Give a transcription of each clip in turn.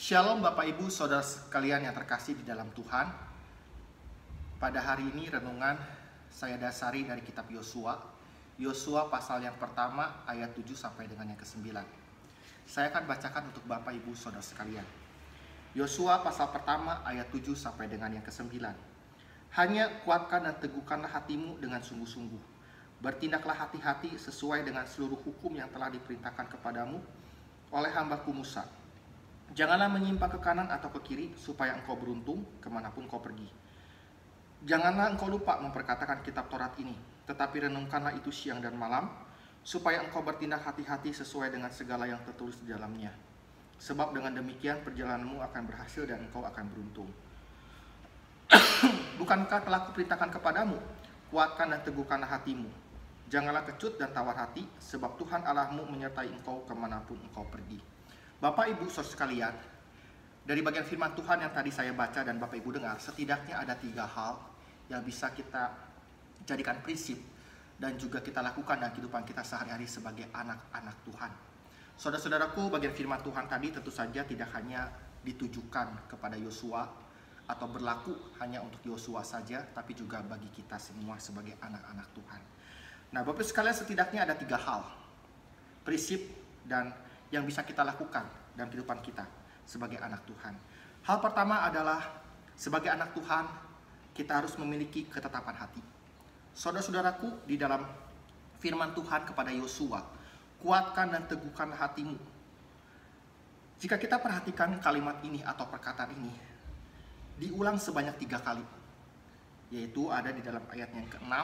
Shalom Bapak Ibu Saudara sekalian yang terkasih di dalam Tuhan. Pada hari ini renungan saya dasari dari kitab Yosua. Yosua pasal yang pertama ayat 7 sampai dengan yang ke-9. Saya akan bacakan untuk Bapak Ibu Saudara sekalian. Yosua pasal pertama ayat 7 sampai dengan yang ke-9. Hanya kuatkan dan teguhkanlah hatimu dengan sungguh-sungguh. Bertindaklah hati-hati sesuai dengan seluruh hukum yang telah diperintahkan kepadamu oleh hambaku Musa. Janganlah menyimpang ke kanan atau ke kiri, supaya engkau beruntung kemanapun kau pergi. Janganlah engkau lupa memperkatakan kitab Taurat ini, tetapi renungkanlah itu siang dan malam, supaya engkau bertindak hati-hati sesuai dengan segala yang tertulis di dalamnya. Sebab dengan demikian perjalananmu akan berhasil dan engkau akan beruntung. Bukankah telah kuperintahkan kepadamu, kuatkan dan teguhkanlah hatimu. Janganlah kecut dan tawar hati, sebab Tuhan Allahmu menyertai engkau kemanapun engkau pergi. Bapak Ibu saudara sekalian, dari bagian firman Tuhan yang tadi saya baca dan Bapak Ibu dengar, setidaknya ada 3 hal yang bisa kita jadikan prinsip dan juga kita lakukan dalam kehidupan kita sehari-hari sebagai anak-anak Tuhan. Saudara-saudaraku, bagian firman Tuhan tadi tentu saja tidak hanya ditujukan kepada Yosua atau berlaku hanya untuk Yosua saja, tapi juga bagi kita semua sebagai anak-anak Tuhan. Nah, Bapak Ibu sekalian, setidaknya ada 3 hal prinsip dan yang bisa kita lakukan dalam kehidupan kita sebagai anak Tuhan. Hal pertama adalah sebagai anak Tuhan kita harus memiliki ketetapan hati. Saudara-saudaraku, di dalam firman Tuhan kepada Yosua, kuatkan dan teguhkan hatimu. Jika kita perhatikan kalimat ini atau perkataan ini diulang sebanyak 3 kali, yaitu ada di dalam ayat yang ke-6,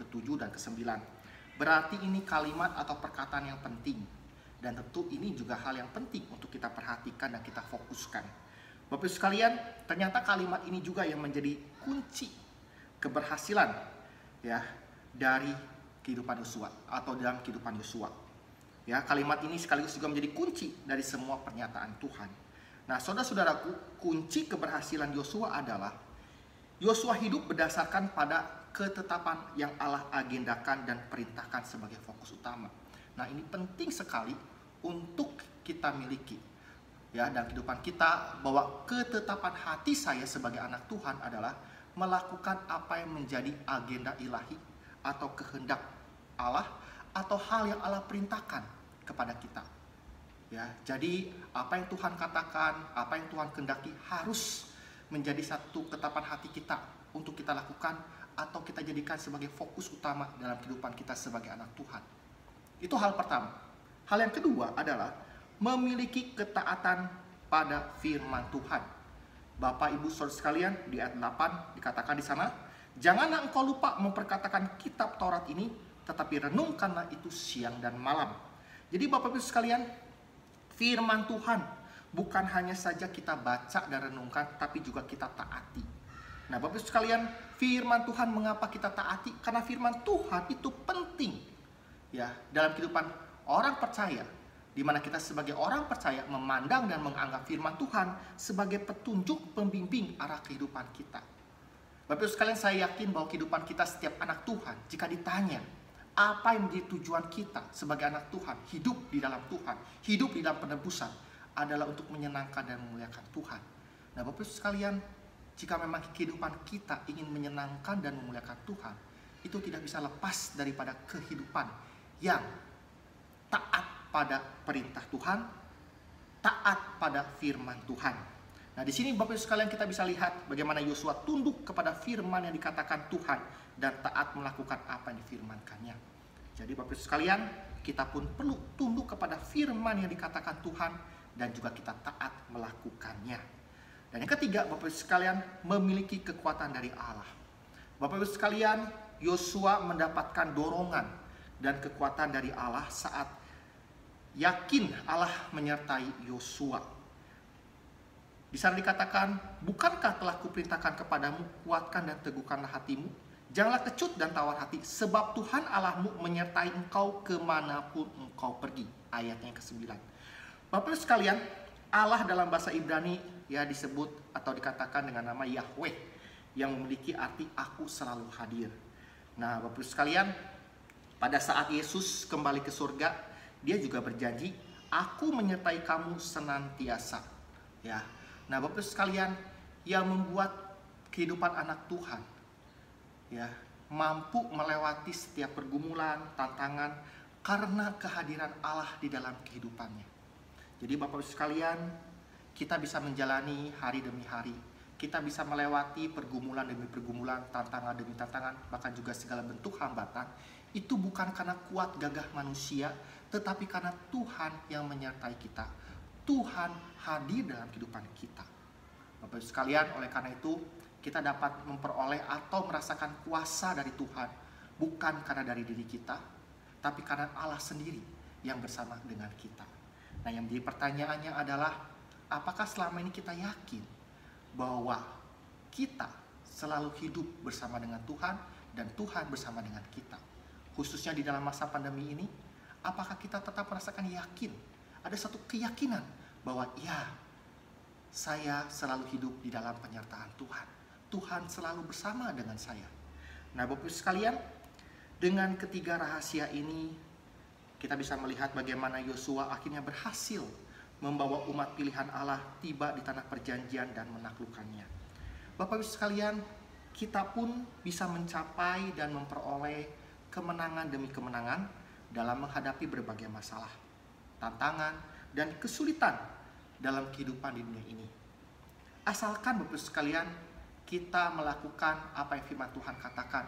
ke-7, dan ke-9. Berarti ini kalimat atau perkataan yang penting. Dan tentu ini juga hal yang penting untuk kita perhatikan dan kita fokuskan. Bapak Ibu sekalian, ternyata kalimat ini juga yang menjadi kunci keberhasilan ya dari kehidupan Yosua atau dalam kehidupan Yosua. Ya, kalimat ini sekaligus juga menjadi kunci dari semua pernyataan Tuhan. Nah, saudara-saudaraku, kunci keberhasilan Yosua adalah Yosua hidup berdasarkan pada ketetapan yang Allah agendakan dan perintahkan sebagai fokus utama. Nah, ini penting sekali untuk kita miliki ya dalam kehidupan kita, bahwa ketetapan hati saya sebagai anak Tuhan adalah melakukan apa yang menjadi agenda ilahi atau kehendak Allah atau hal yang Allah perintahkan kepada kita. Ya, jadi apa yang Tuhan katakan, apa yang Tuhan kehendaki harus menjadi satu ketetapan hati kita untuk kita lakukan atau kita jadikan sebagai fokus utama dalam kehidupan kita sebagai anak Tuhan. Itu hal pertama. Hal yang kedua adalah memiliki ketaatan pada firman Tuhan. Bapak Ibu Saudara sekalian, di ayat 8 dikatakan di sana, janganlah engkau lupa memperkatakan kitab Taurat ini, tetapi renungkanlah itu siang dan malam. Jadi Bapak Ibu sekalian, firman Tuhan bukan hanya saja kita baca dan renungkan, tapi juga kita taati. Nah, Bapak Ibu sekalian, firman Tuhan mengapa kita taati? Karena firman Tuhan itu penting ya dalam kehidupan orang percaya, di mana kita sebagai orang percaya memandang dan menganggap firman Tuhan sebagai petunjuk pembimbing arah kehidupan kita. Bapak Ibu sekalian, saya yakin bahwa kehidupan kita setiap anak Tuhan, jika ditanya apa yang menjadi tujuan kita sebagai anak Tuhan, hidup di dalam Tuhan, hidup di dalam penebusan, adalah untuk menyenangkan dan memuliakan Tuhan. Nah, Bapak Ibu sekalian, jika memang kehidupan kita ingin menyenangkan dan memuliakan Tuhan, itu tidak bisa lepas daripada kehidupan yang taat pada perintah Tuhan, taat pada firman Tuhan. Nah, di sini Bapak Ibu sekalian kita bisa lihat bagaimana Yosua tunduk kepada firman yang dikatakan Tuhan dan taat melakukan apa yang difirmankannya. Jadi Bapak Ibu sekalian, kita pun perlu tunduk kepada firman yang dikatakan Tuhan dan juga kita taat melakukannya. Dan yang ketiga, Bapak Ibu sekalian, memiliki kekuatan dari Allah. Bapak Ibu sekalian, Yosua mendapatkan dorongan dan kekuatan dari Allah saat yakin Allah menyertai Yosua. Di sana dikatakan, bukankah telah kuperintahkan kepadamu, kuatkan dan teguhkanlah hatimu, janganlah kecut dan tawar hati, sebab Tuhan Allahmu menyertai engkau kemanapun engkau pergi. Ayatnya yang ke-9. Bapak Ibu sekalian, Allah dalam bahasa Ibrani ya disebut atau dikatakan dengan nama Yahweh, yang memiliki arti aku selalu hadir. Nah, Bapak Ibu sekalian, pada saat Yesus kembali ke surga, dia juga berjanji, aku menyertai kamu senantiasa. Ya. Nah, Bapak Ibu sekalian, yang membuat kehidupan anak Tuhan ya mampu melewati setiap pergumulan, tantangan karena kehadiran Allah di dalam kehidupannya. Jadi Bapak Ibu sekalian, kita bisa menjalani hari demi hari. Kita bisa melewati pergumulan demi pergumulan, tantangan demi tantangan, bahkan juga segala bentuk hambatan. Itu bukan karena kuat gagah manusia, tetapi karena Tuhan yang menyertai kita. Tuhan hadir dalam kehidupan kita. Bapak Ibu sekalian, oleh karena itu kita dapat memperoleh atau merasakan kuasa dari Tuhan bukan karena dari diri kita, tapi karena Allah sendiri yang bersama dengan kita. Nah, yang menjadi pertanyaannya adalah, apakah selama ini kita yakin bahwa kita selalu hidup bersama dengan Tuhan dan Tuhan bersama dengan kita? Khususnya di dalam masa pandemi ini, apakah kita tetap merasakan yakin? Ada satu keyakinan bahwa ya, saya selalu hidup di dalam penyertaan Tuhan. Tuhan selalu bersama dengan saya. Nah, Bapak Ibu sekalian, dengan ketiga rahasia ini, kita bisa melihat bagaimana Yosua akhirnya berhasil membawa umat pilihan Allah tiba di tanah perjanjian dan menaklukkannya. Bapak Ibu sekalian, kita pun bisa mencapai dan memperoleh kemenangan demi kemenangan dalam menghadapi berbagai masalah, tantangan, dan kesulitan dalam kehidupan di dunia ini. Asalkan Bapak Ibu sekalian, kita melakukan apa yang firman Tuhan katakan,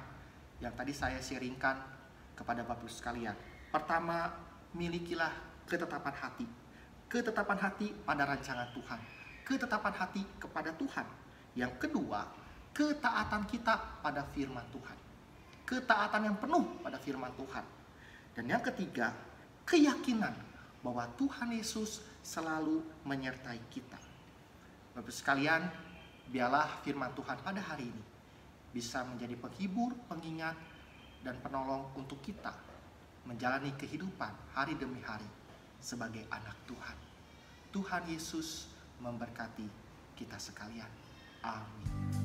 yang tadi saya sharingkan kepada Bapak Ibu sekalian. Pertama, milikilah ketetapan hati. Ketetapan hati pada rancangan Tuhan. Ketetapan hati kepada Tuhan. Yang kedua, ketaatan kita pada firman Tuhan. Ketaatan yang penuh pada firman Tuhan. Dan yang ketiga, keyakinan bahwa Tuhan Yesus selalu menyertai kita. Bapak sekalian, biarlah firman Tuhan pada hari ini bisa menjadi penghibur, pengingat, dan penolong untuk kita menjalani kehidupan hari demi hari sebagai anak Tuhan. Tuhan Yesus memberkati kita sekalian. Amin.